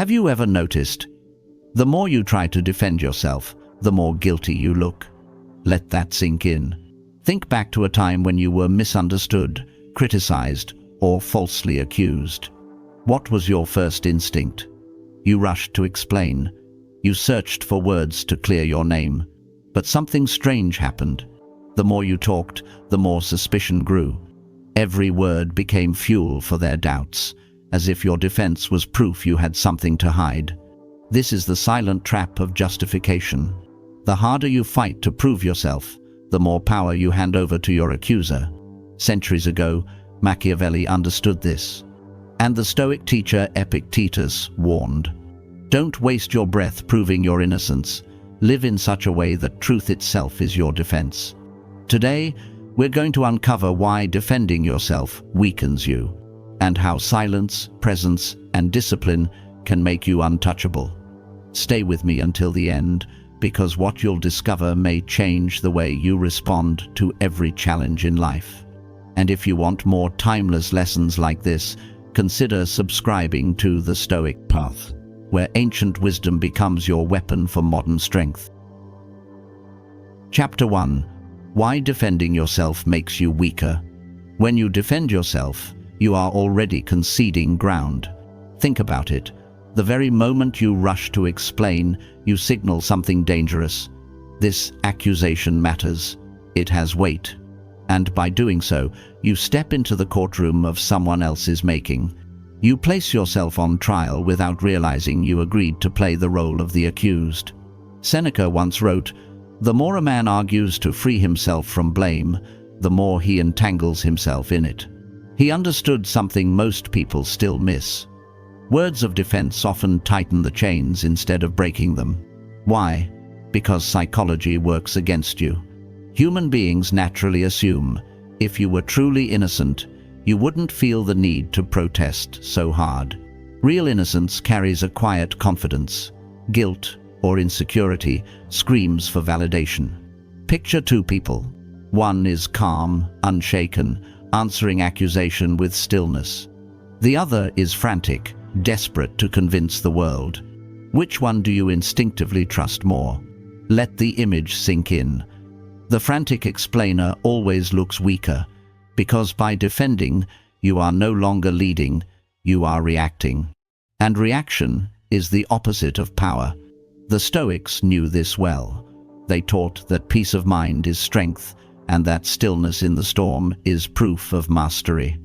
Have you ever noticed, the more you try to defend yourself, the more guilty you look? Let that sink in. Think back to a time when you were misunderstood, criticized, or falsely accused. What was your first instinct? You rushed to explain. You searched for words to clear your name. But something strange happened. The more you talked, the more suspicion grew. Every word became fuel for their doubts, as if your defense was proof you had something to hide. This is the silent trap of justification. The harder you fight to prove yourself, the more power you hand over to your accuser. Centuries ago, Machiavelli understood this. And the Stoic teacher Epictetus warned, "Don't waste your breath proving your innocence. Live in such a way that truth itself is your defense." Today, we're going to uncover why defending yourself weakens you, and how silence, presence, and discipline can make you untouchable. Stay with me until the end, because what you'll discover may change the way you respond to every challenge in life. And if you want more timeless lessons like this, consider subscribing to the Stoic Path, where ancient wisdom becomes your weapon for modern strength. Chapter 1. Why defending yourself makes you weaker. When you defend yourself, you are already conceding ground. Think about it. The very moment you rush to explain, you signal something dangerous. This accusation matters. It has weight. And by doing so, you step into the courtroom of someone else's making. You place yourself on trial without realizing you agreed to play the role of the accused. Seneca once wrote, "The more a man argues to free himself from blame, the more he entangles himself in it." He understood something most people still miss. Words of defense often tighten the chains instead of breaking them. Why? Because psychology works against you. Human beings naturally assume, if you were truly innocent, you wouldn't feel the need to protest so hard. Real innocence carries a quiet confidence. Guilt or insecurity screams for validation. Picture two people. One is calm, unshaken, answering accusation with stillness. The other is frantic, desperate to convince the world. Which one do you instinctively trust more? Let the image sink in. The frantic explainer always looks weaker, because by defending, you are no longer leading, you are reacting. And reaction is the opposite of power. The Stoics knew this well. They taught that peace of mind is strength, and that stillness in the storm is proof of mastery.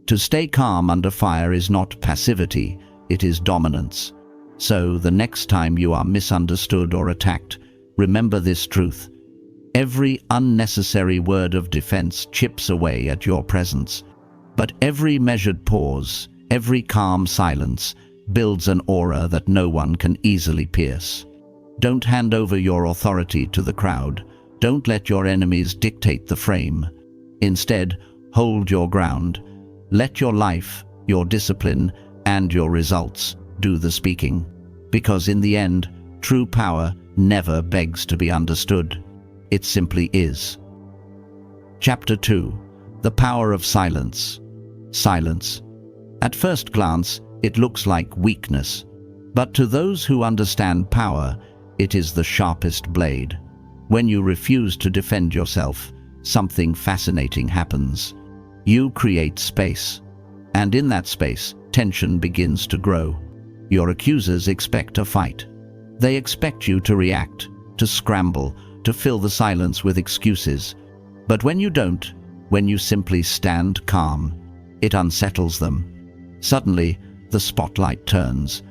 To stay calm under fire is not passivity, it is dominance. So the next time you are misunderstood or attacked, remember this truth. Every unnecessary word of defense chips away at your presence. But every measured pause, every calm silence, builds an aura that no one can easily pierce. Don't hand over your authority to the crowd. Don't let your enemies dictate the frame. Instead, hold your ground. Let your life, your discipline, and your results do the speaking. Because in the end, true power never begs to be understood. It simply is. Chapter 2. The Power of Silence. Silence. At first glance, it looks like weakness. But to those who understand power, it is the sharpest blade. When you refuse to defend yourself, something fascinating happens. You create space. And in that space, tension begins to grow. Your accusers expect a fight. They expect you to react, to scramble, to fill the silence with excuses. But when you don't, when you simply stand calm, it unsettles them. Suddenly, the spotlight turns.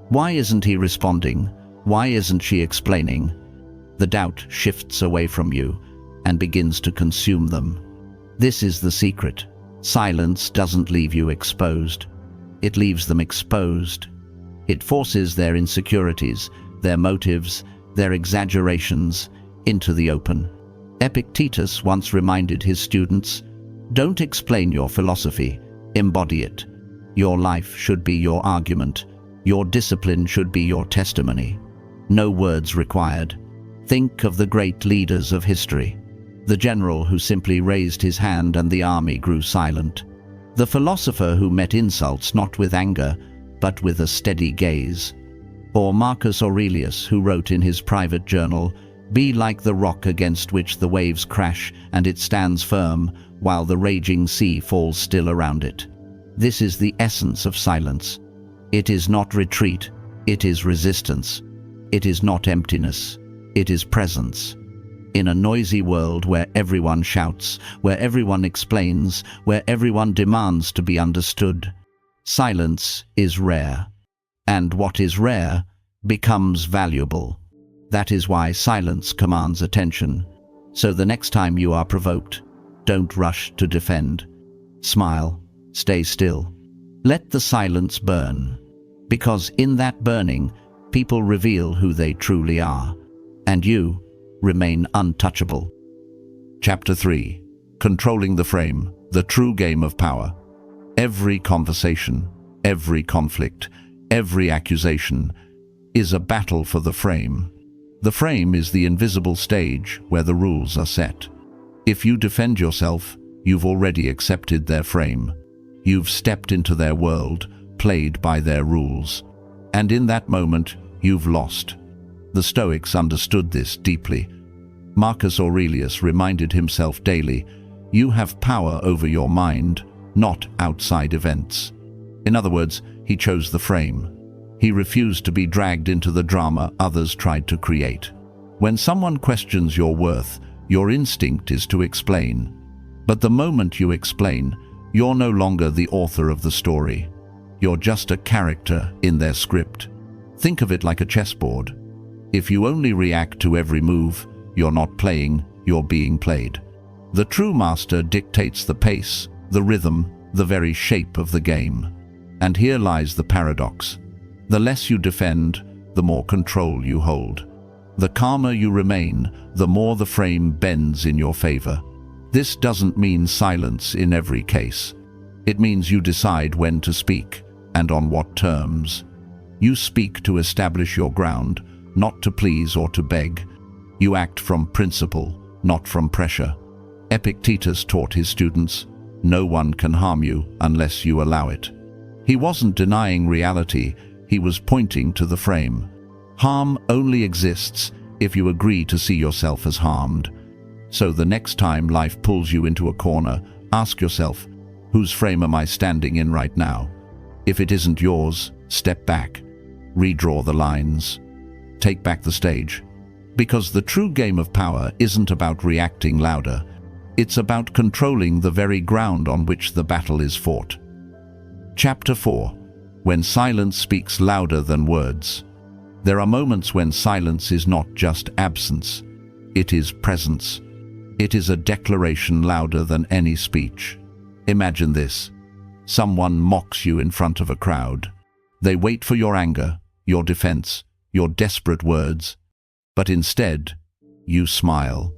Why isn't he responding? Why isn't she explaining? The doubt shifts away from you and begins to consume them. This is the secret. Silence doesn't leave you exposed. It leaves them exposed. It forces their insecurities, their motives, their exaggerations into the open. Epictetus once reminded his students, "Don't explain your philosophy, embody it. Your life should be your argument. Your discipline should be your testimony. No words required." Think of the great leaders of history. The general who simply raised his hand and the army grew silent. The philosopher who met insults not with anger, but with a steady gaze. Or Marcus Aurelius, who wrote in his private journal, "Be like the rock against which the waves crash, and it stands firm, while the raging sea falls still around it." This is the essence of silence. It is not retreat, it is resistance. It is not emptiness, it is presence. In a noisy world where everyone shouts, where everyone explains, where everyone demands to be understood, silence is rare. And what is rare becomes valuable. That is why silence commands attention. So the next time you are provoked, don't rush to defend. Smile, stay still. Let the silence burn. Because in that burning, people reveal who they truly are. And you remain untouchable. Chapter 3. Controlling the frame, the true game of power. Every conversation, every conflict, every accusation is a battle for the frame. The frame is the invisible stage where the rules are set. If you defend yourself, you've already accepted their frame. You've stepped into their world, played by their rules. And in that moment, you've lost. The Stoics understood this deeply. Marcus Aurelius reminded himself daily, "You have power over your mind, not outside events." In other words, he chose the frame. He refused to be dragged into the drama others tried to create. When someone questions your worth, your instinct is to explain. But the moment you explain, you're no longer the author of the story. You're just a character in their script. Think of it like a chessboard. If you only react to every move, you're not playing, you're being played. The true master dictates the pace, the rhythm, the very shape of the game. And here lies the paradox. The less you defend, the more control you hold. The calmer you remain, the more the frame bends in your favor. This doesn't mean silence in every case. It means you decide when to speak, and on what terms. You speak to establish your ground, not to please or to beg. You act from principle, not from pressure. Epictetus taught his students, "No one can harm you unless you allow it." He wasn't denying reality, he was pointing to the frame. Harm only exists if you agree to see yourself as harmed. So the next time life pulls you into a corner, ask yourself, whose frame am I standing in right now? If it isn't yours, step back, redraw the lines, take back the stage. Because the true game of power isn't about reacting louder, it's about controlling the very ground on which the battle is fought. Chapter 4. When silence speaks louder than words. There are moments when silence is not just absence, it is presence. It is a declaration louder than any speech. Imagine this. Someone mocks you in front of a crowd. They wait for your anger, your defense, your desperate words. But instead, you smile.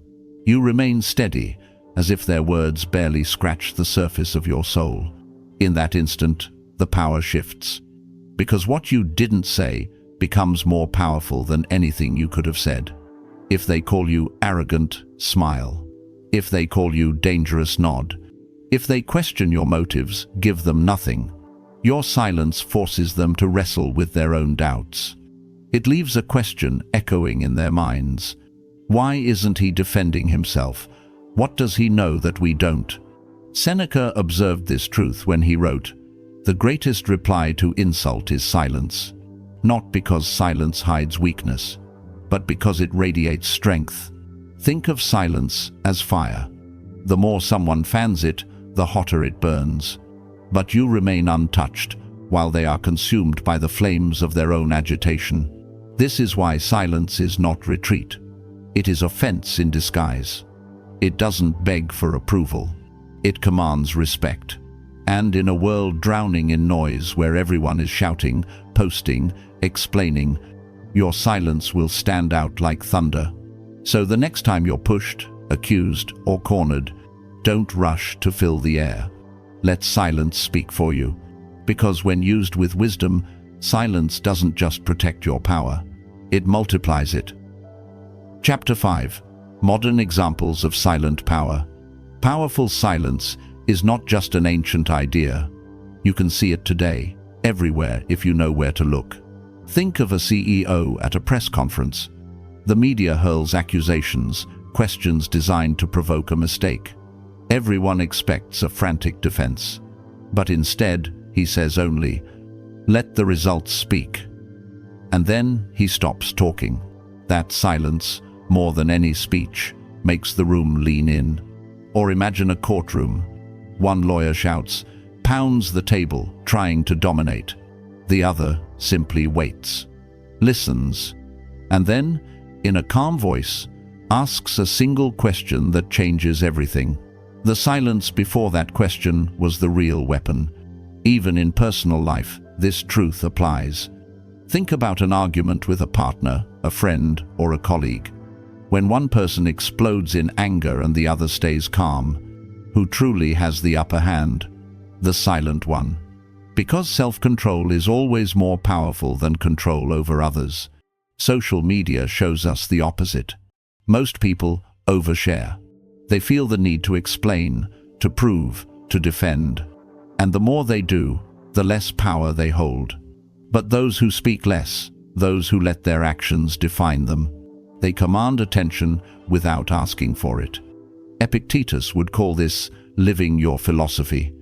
You remain steady, as if their words barely scratch the surface of your soul. In that instant, the power shifts. Because what you didn't say becomes more powerful than anything you could have said. If they call you arrogant, smile. If they call you dangerous, nod. If they question your motives, give them nothing. Your silence forces them to wrestle with their own doubts. It leaves a question echoing in their minds. Why isn't he defending himself? What does he know that we don't? Seneca observed this truth when he wrote, "The greatest reply to insult is silence, not because silence hides weakness, but because it radiates strength." Think of silence as fire. The more someone fans it, the hotter it burns. But you remain untouched, while they are consumed by the flames of their own agitation. This is why silence is not retreat. It is offense in disguise. It doesn't beg for approval. It commands respect. And in a world drowning in noise where everyone is shouting, posting, explaining, your silence will stand out like thunder. So the next time you're pushed, accused, or cornered, don't rush to fill the air. Let silence speak for you. Because when used with wisdom, silence doesn't just protect your power, it multiplies it. Chapter 5. Modern examples of silent power. Powerful silence is not just an ancient idea. You can see it today, everywhere if you know where to look. Think of a CEO at a press conference. The media hurls accusations, questions designed to provoke a mistake. Everyone expects a frantic defense. But instead, he says only, "Let the results speak." And then he stops talking. That silence, more than any speech, makes the room lean in. Or imagine a courtroom. One lawyer shouts, pounds the table, trying to dominate. The other simply waits, listens, and then, in a calm voice, asks a single question that changes everything. The silence before that question was the real weapon. Even in personal life, this truth applies. Think about an argument with a partner, a friend, or a colleague. When one person explodes in anger and the other stays calm, who truly has the upper hand? The silent one. Because self-control is always more powerful than control over others. Social media shows us the opposite. Most people overshare. They feel the need to explain, to prove, to defend. And the more they do, the less power they hold. But those who speak less, those who let their actions define them, they command attention without asking for it. Epictetus would call this living your philosophy.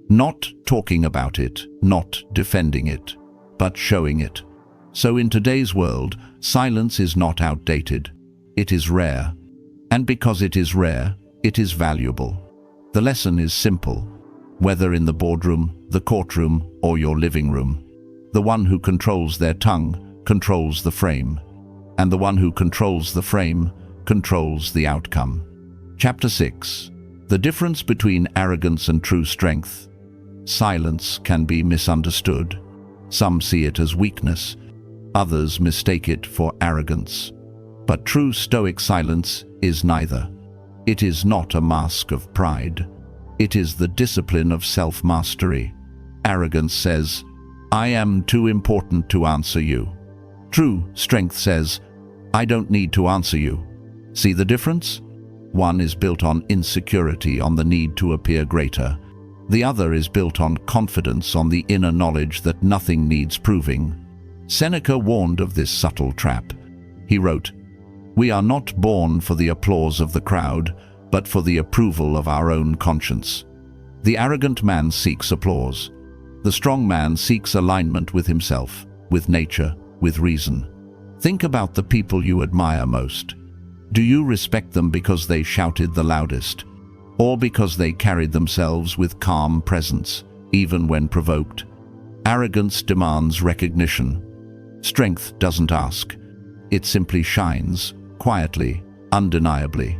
Not talking about it, not defending it, but showing it. So in today's world, silence is not outdated. It is rare. And because it is rare, it is valuable. The lesson is simple. Whether in the boardroom, the courtroom, or your living room, the one who controls their tongue controls the frame, and the one who controls the frame controls the outcome. Chapter 6. The difference between arrogance and true strength. Silence can be misunderstood. Some see it as weakness, others mistake it for arrogance. But true Stoic silence is neither. It is not a mask of pride. It is the discipline of self-mastery. Arrogance says, "I am too important to answer you." True strength says, "I don't need to answer you." See the difference? One is built on insecurity, on the need to appear greater. The other is built on confidence, on the inner knowledge that nothing needs proving. Seneca warned of this subtle trap. He wrote, "We are not born for the applause of the crowd, but for the approval of our own conscience." The arrogant man seeks applause. The strong man seeks alignment with himself, with nature, with reason. Think about the people you admire most. Do you respect them because they shouted the loudest, or because they carried themselves with calm presence, even when provoked? Arrogance demands recognition. Strength doesn't ask. It simply shines, quietly, undeniably.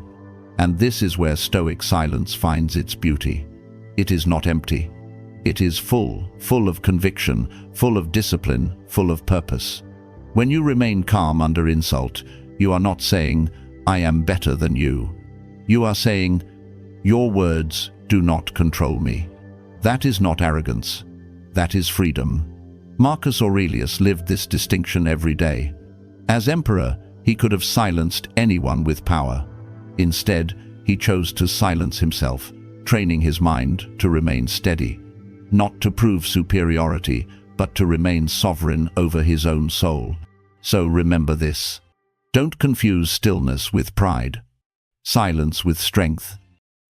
And this is where Stoic silence finds its beauty. It is not empty. It is full of conviction, full of discipline, full of purpose. When you remain calm under insult, you are not saying, "I am better than you." You are saying, "Your words do not control me." That is not arrogance. That is freedom. Marcus Aurelius lived this distinction every day. As emperor, he could have silenced anyone with power. Instead, he chose to silence himself, training his mind to remain steady. Not to prove superiority, but to remain sovereign over his own soul. So remember this. Don't confuse stillness with pride, silence with strength,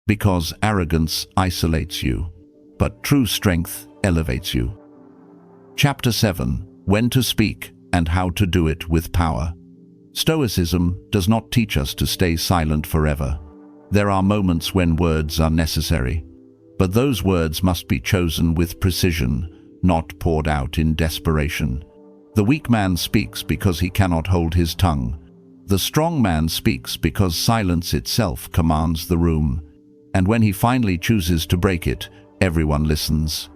because arrogance isolates you, but true strength elevates you. Chapter 7. When to speak and how to do it with power. Stoicism does not teach us to stay silent forever. There are moments when words are necessary, but those words must be chosen with precision, not poured out in desperation. The weak man speaks because he cannot hold his tongue. The strong man speaks because silence itself commands the room. And when he finally chooses to break it, everyone listens.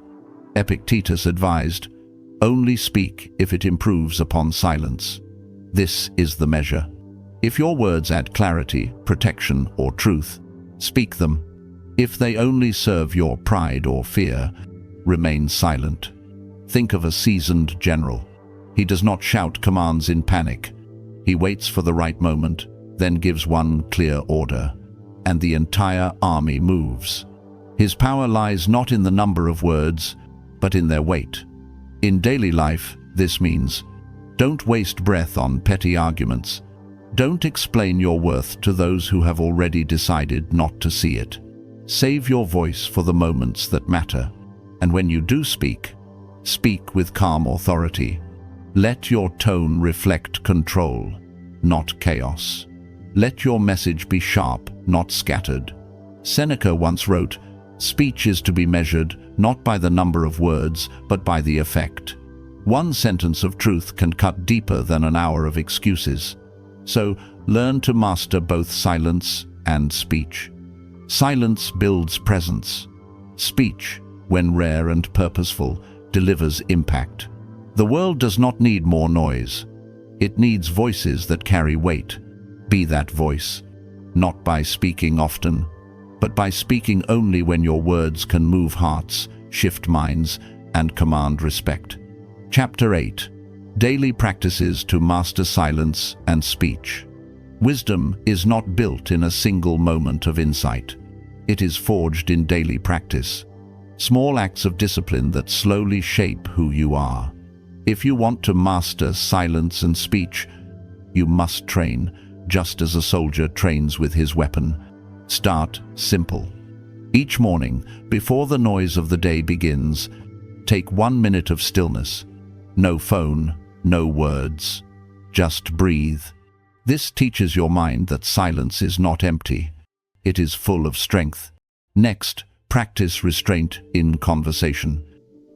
Epictetus advised, "Only speak if it improves upon silence." This is the measure. If your words add clarity, protection, or truth, speak them. If they only serve your pride or fear, remain silent. Think of a seasoned general. He does not shout commands in panic. He waits for the right moment, then gives one clear order, and the entire army moves. His power lies not in the number of words, but in their weight. In daily life, this means Don't waste breath on petty arguments. Don't explain your worth to those who have already decided not to see it. Save your voice for the moments that matter. And when you do speak, speak with calm authority. Let your tone reflect control, not chaos. Let your message be sharp, not scattered. Seneca once wrote, "Speech is to be measured not by the number of words, but by the effect." One sentence of truth can cut deeper than an hour of excuses. So, learn to master both silence and speech. Silence builds presence. Speech, when rare and purposeful, delivers impact. The world does not need more noise. It needs voices that carry weight. Be that voice, not by speaking often, but by speaking only when your words can move hearts, shift minds, and command respect. Chapter 8. Daily Practices to Master Silence and Speech. Wisdom is not built in a single moment of insight. It is forged in daily practice. Small acts of discipline that slowly shape who you are. If you want to master silence and speech, you must train, just as a soldier trains with his weapon. Start simple. Each morning, before the noise of the day begins, take 1 minute of stillness. No phone, no words. Just breathe. This teaches your mind that silence is not empty. It is full of strength. Next, practice restraint in conversation.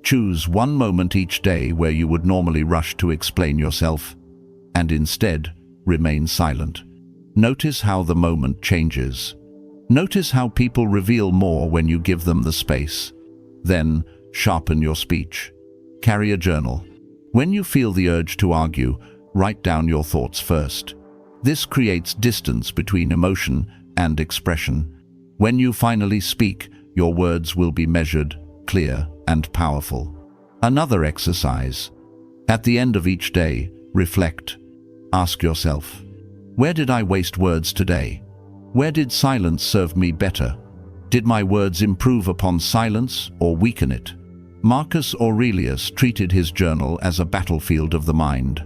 Choose one moment each day where you would normally rush to explain yourself, and instead remain silent. Notice how the moment changes. Notice how people reveal more when you give them the space. Then, sharpen your speech. Carry a journal. When you feel the urge to argue, write down your thoughts first. This creates distance between emotion and expression. When you finally speak, your words will be measured, clear, and powerful. Another exercise. At the end of each day, reflect. Ask yourself, where did I waste words today? Where did silence serve me better? Did my words improve upon silence or weaken it? Marcus Aurelius treated his journal as a battlefield of the mind.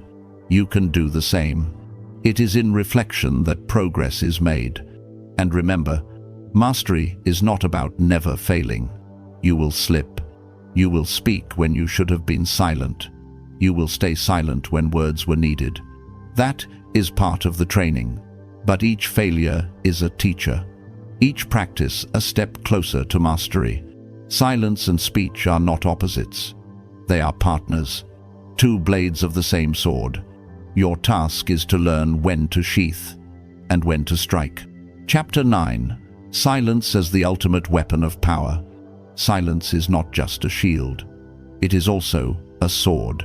You can do the same. It is in reflection that progress is made. And remember, mastery is not about never failing. You will slip. You will speak when you should have been silent. You will stay silent when words were needed. That is part of the training. But each failure is a teacher. Each practice a step closer to mastery. Silence and speech are not opposites. They are partners. Two blades of the same sword. Your task is to learn when to sheath and when to strike. Chapter 9. Silence as the ultimate weapon of power. Silence is not just a shield. It is also a sword.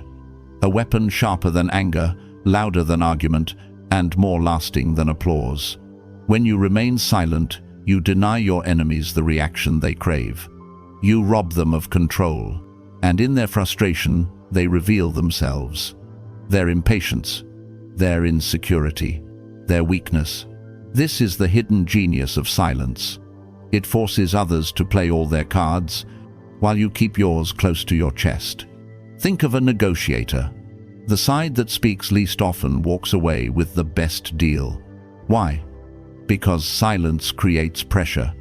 A weapon sharper than anger, louder than argument, and more lasting than applause. When you remain silent, you deny your enemies the reaction they crave. You rob them of control, and in their frustration, they reveal themselves. Their impatience, their insecurity, their weakness. This is the hidden genius of silence. It forces others to play all their cards, while you keep yours close to your chest. Think of a negotiator. The side that speaks least often walks away with the best deal. Why? Because silence creates pressure.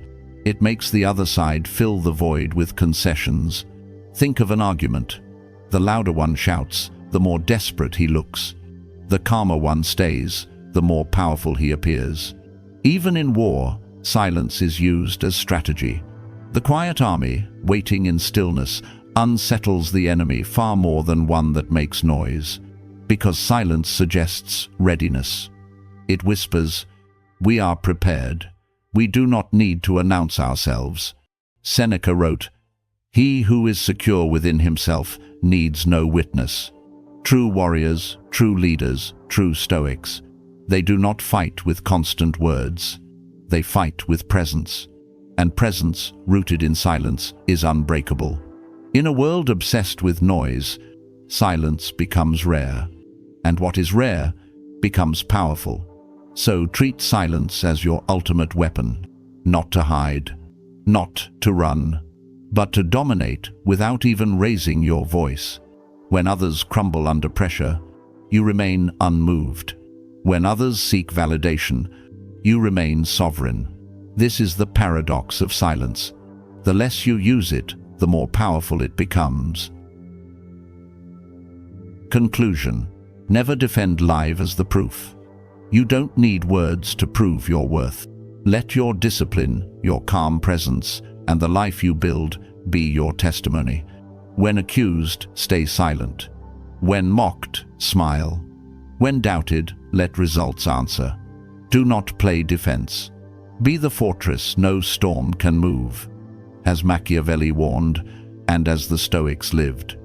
It makes the other side fill the void with concessions. Think of an argument. The louder one shouts, the more desperate he looks. The calmer one stays, the more powerful he appears. Even in war, silence is used as strategy. The quiet army, waiting in stillness, unsettles the enemy far more than one that makes noise, because silence suggests readiness. It whispers, "We are prepared. We do not need to announce ourselves." Seneca wrote, "He who is secure within himself needs no witness." True warriors, true leaders, true Stoics, they do not fight with constant words. They fight with presence. And presence, rooted in silence, is unbreakable. In a world obsessed with noise, silence becomes rare. And what is rare becomes powerful. So treat silence as your ultimate weapon, not to hide, not to run, but to dominate without even raising your voice. When others crumble under pressure, you remain unmoved. When others seek validation, you remain sovereign. This is the paradox of silence. The less you use it, the more powerful it becomes. Conclusion. Never defend live as the proof. You don't need words to prove your worth. Let your discipline, your calm presence, and the life you build be your testimony. When accused, stay silent. When mocked, smile. When doubted, let results answer. Do not play defense. Be the fortress no storm can move. As Machiavelli warned, and as the Stoics lived.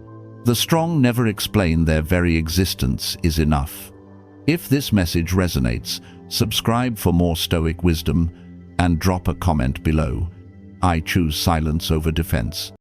The strong never explain their very existence is enough. If this message resonates, subscribe for more Stoic wisdom and drop a comment below. I choose silence over defense.